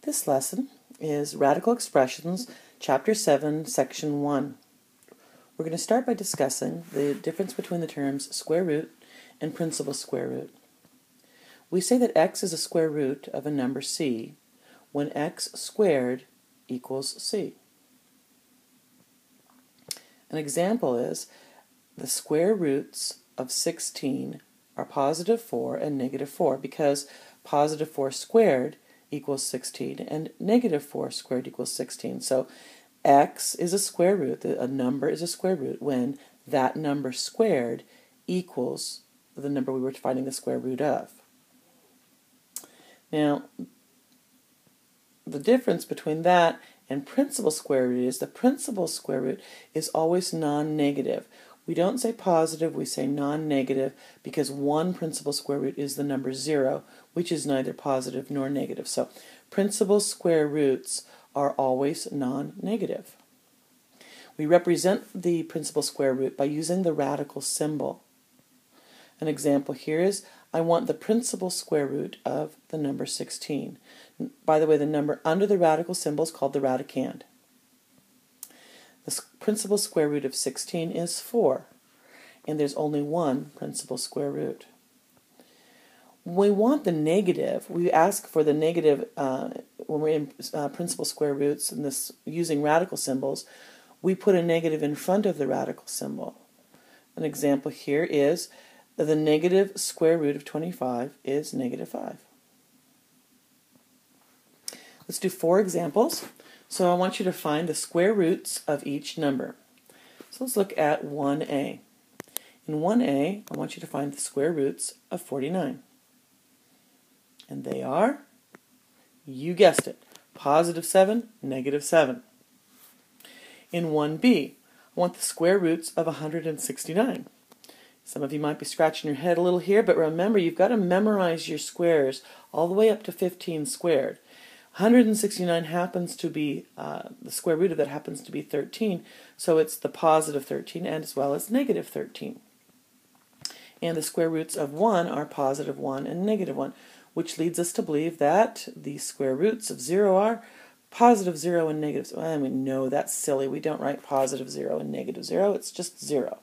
This lesson is Radical Expressions, Chapter 7, Section 1. We're going to start by discussing the difference between the terms square root and principal square root. We say that x is a square root of a number c when x squared equals c. An example is the square roots of 16 are positive 4 and negative 4 because positive 4 squared equals 16 and negative 4 squared equals 16. So x is a square root, a number is a square root when that number squared equals the number we were finding the square root of. Now, the difference between that and principal square root is the principal square root is always non-negative. We don't say positive, we say non-negative because one principal square root is the number 0, which is neither positive nor negative. So principal square roots are always non-negative. We represent the principal square root by using the radical symbol. An example here is, I want the principal square root of the number 16. By the way, the number under the radical symbol is called the radicand. The principal square root of 16 is 4, and there's only one principal square root. When we want the negative, we ask for the negative when we're in principal square roots and this using radical symbols, we put a negative in front of the radical symbol. An example here is the negative square root of 25 is negative 5. Let's do 4 examples. So I want you to find the square roots of each number. So let's look at 1a. In 1a, I want you to find the square roots of 49. And they are, you guessed it, positive 7, negative 7. In 1b, I want the square roots of 169. Some of you might be scratching your head a little here, but remember, you've got to memorize your squares all the way up to 15 squared. 169 happens to be, the square root of that happens to be 13, so it's the positive 13 and as well as negative 13. And the square roots of 1 are positive 1 and negative 1, which leads us to believe that the square roots of 0 are positive 0 and negative 0. And we know that's silly. We don't write positive 0 and negative 0. It's just 0.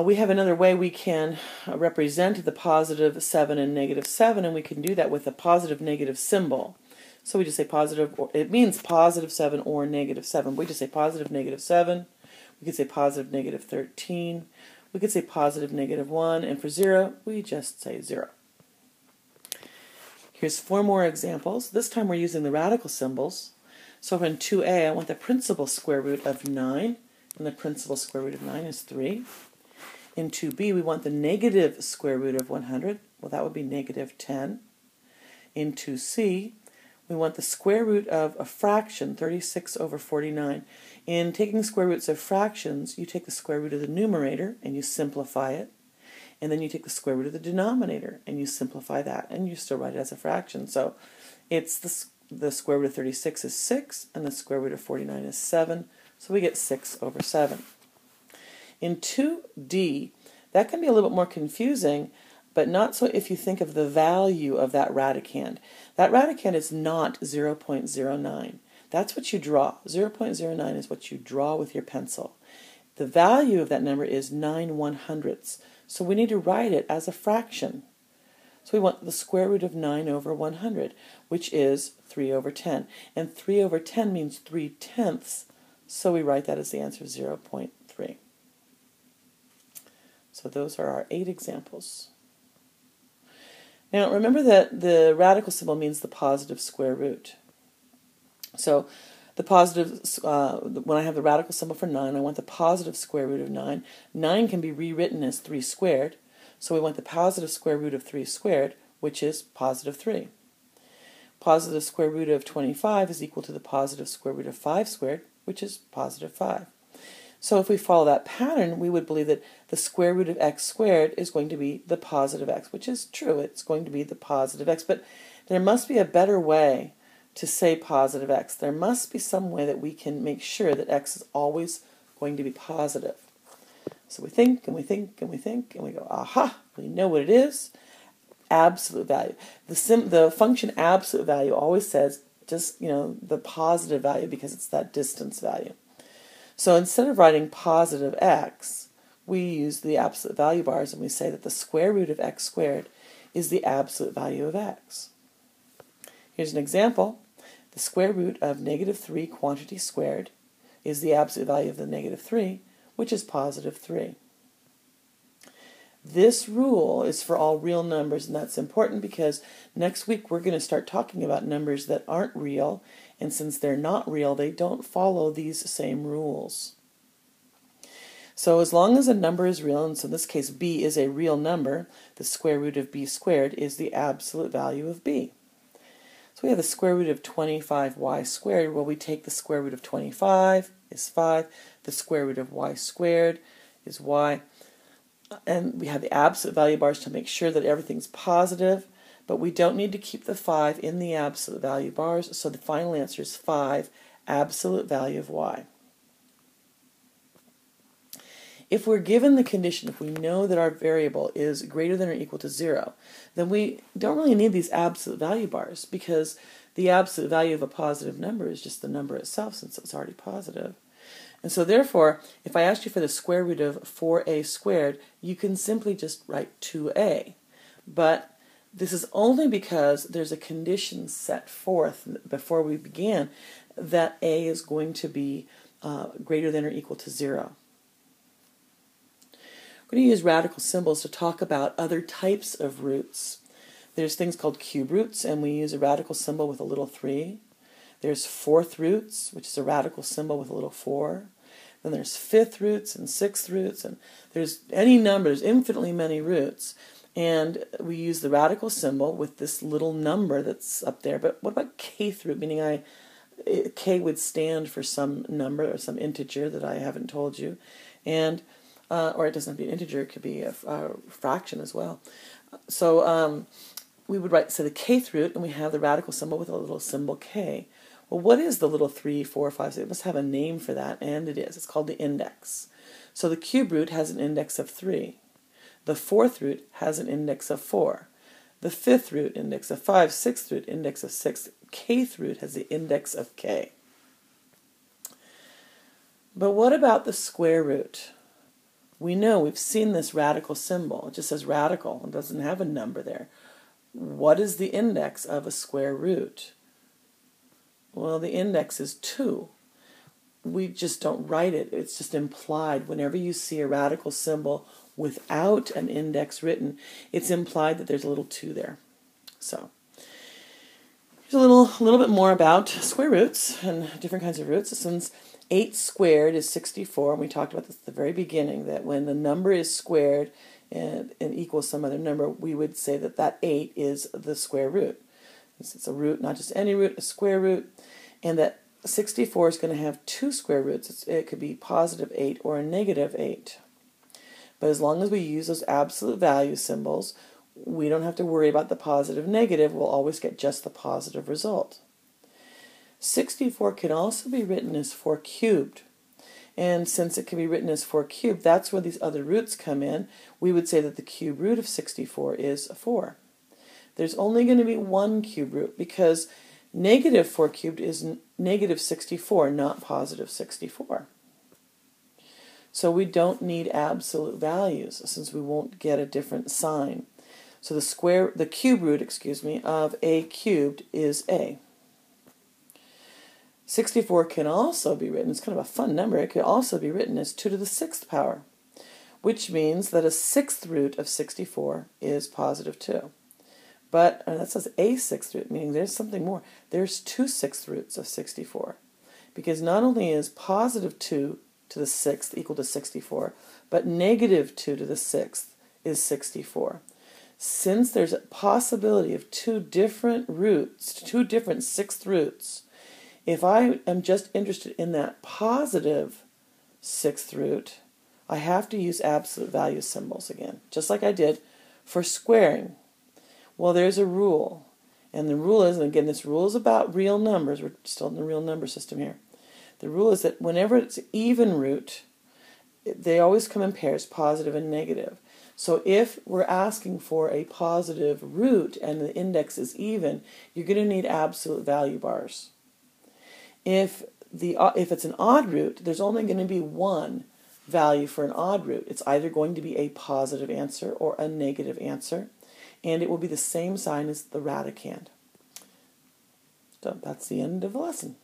We have another way we can represent the positive 7 and negative 7, and we can do that with a positive negative symbol. So we just say positive, or it means positive 7 or negative 7. We just say positive negative 7. We could say positive negative 13. We could say positive negative 1. And for 0, we just say 0. Here's 4 more examples. This time we're using the radical symbols. So in 2a, I want the principal square root of 9. And the principal square root of 9 is 3. In 2b, we want the negative square root of 100. Well, that would be negative 10. In 2c, we want the square root of a fraction, 36 over 49. In taking square roots of fractions, you take the square root of the numerator and you simplify it. And then you take the square root of the denominator and you simplify that. And you still write it as a fraction. So it's the square root of 36 is 6 and the square root of 49 is 7. So we get 6 over 7. In 2d, that can be a little bit more confusing, but not so if you think of the value of that radicand. That radicand is not 0.09. That's what you draw. 0.09 is what you draw with your pencil. The value of that number is 9/100ths. So we need to write it as a fraction. So we want the square root of 9 over 100, which is 3 over 10. And 3 over 10 means 3/10ths, so we write that as the answer 0.3. So those are our 8 examples. Now remember that the radical symbol means the positive square root. So the positive, when I have the radical symbol for 9, I want the positive square root of 9. 9 can be rewritten as 3 squared, so we want the positive square root of 3 squared, which is positive 3. Positive square root of 25 is equal to the positive square root of 5 squared, which is positive 5. So if we follow that pattern, we would believe that the square root of x squared is going to be the positive x, which is true. It's going to be the positive x, but there must be a better way to say positive x. There must be some way that we can make sure that x is always going to be positive. So we think, and we think, and we think, and we go, aha, we know what it is. absolute value. The function absolute value always says just, the positive value because it's that distance value. So instead of writing positive x, we use the absolute value bars and we say that the square root of x squared is the absolute value of x. Here's an example. The square root of -3 quantity squared is the absolute value of the -3, which is positive 3. This rule is for all real numbers, and that's important because next week we're going to start talking about numbers that aren't real, and since they're not real, they don't follow these same rules. So as long as a number is real, and so in this case b is a real number, the square root of b squared is the absolute value of b. So we have the square root of 25y squared. Well, we take the square root of 25 is 5. The square root of y squared is y. And we have the absolute value bars to make sure that everything's positive, but we don't need to keep the 5 in the absolute value bars, so the final answer is 5, absolute value of y. If we're given the condition, if we know that our variable is greater than or equal to 0, then we don't really need these absolute value bars because the absolute value of a positive number is just the number itself since it's already positive. And so therefore, if I asked you for the square root of 4a squared, you can simply just write 2a. But this is only because there's a condition set forth before we began that a is going to be greater than or equal to 0. We're going to use radical symbols to talk about other types of roots. There's things called cube roots, and we use a radical symbol with a little 3. There's fourth roots, which is a radical symbol with a little 4. Then there's fifth roots and sixth roots, and there's any number, there's infinitely many roots. And we use the radical symbol with this little number that's up there. But what about kth root, meaning k would stand for some number or some integer that I haven't told you. And or it doesn't have to be an integer, it could be a fraction as well. So we would write, the kth root, and we have the radical symbol with a little symbol k. Well, what is the little 3, 4, 5, 6? It must have a name for that, and it is. It's called the index. So the cube root has an index of 3. The fourth root has an index of 4. The fifth root, index of 5. Sixth root, index of 6. Kth root has the index of k. But what about the square root? We know, we've seen this radical symbol. It just says radical. It doesn't have a number there. What is the index of a square root? Well, the index is 2. We just don't write it. It's just implied. Whenever you see a radical symbol without an index written, it's implied that there's a little 2 there. So, here's a little bit more about square roots and different kinds of roots. Since 8 squared is 64, and we talked about this at the very beginning, that when the number is squared and equals some other number, we would say that that 8 is the square root. It's a root, not just any root, a square root, and that 64 is going to have 2 square roots. It could be positive 8 or a negative 8. But as long as we use those absolute value symbols, we don't have to worry about the positive negative. We'll always get just the positive result. 64 can also be written as 4 cubed. And since it can be written as 4 cubed, that's where these other roots come in. We would say that the cube root of 64 is 4. There's only going to be one cube root because negative 4 cubed is negative 64, not positive 64. So we don't need absolute values since we won't get a different sign. So the cube root, of a cubed is a. 64 can also be written, it's kind of a fun number, it could also be written as 2 to the 6th power, which means that a 6th root of 64 is positive 2. But that says a 6th root, meaning there's something more. There's 2 6th roots of 64. Because not only is positive 2 to the 6th equal to 64, but negative 2 to the 6th is 64. Since there's a possibility of 2 different roots, 2 different 6th roots, if I am just interested in that positive 6th root, I have to use absolute value symbols again, just like I did for squaring. Well, there's a rule, and the rule is, and again, this rule is about real numbers. We're still in the real number system here. The rule is that whenever it's even root, they always come in pairs, positive and negative. So if we're asking for a positive root and the index is even, you're going to need absolute value bars. If it's an odd root, there's only going to be one value for an odd root. It's either going to be a positive answer or a negative answer, and it will be the same sign as the radicand. So that's the end of the lesson.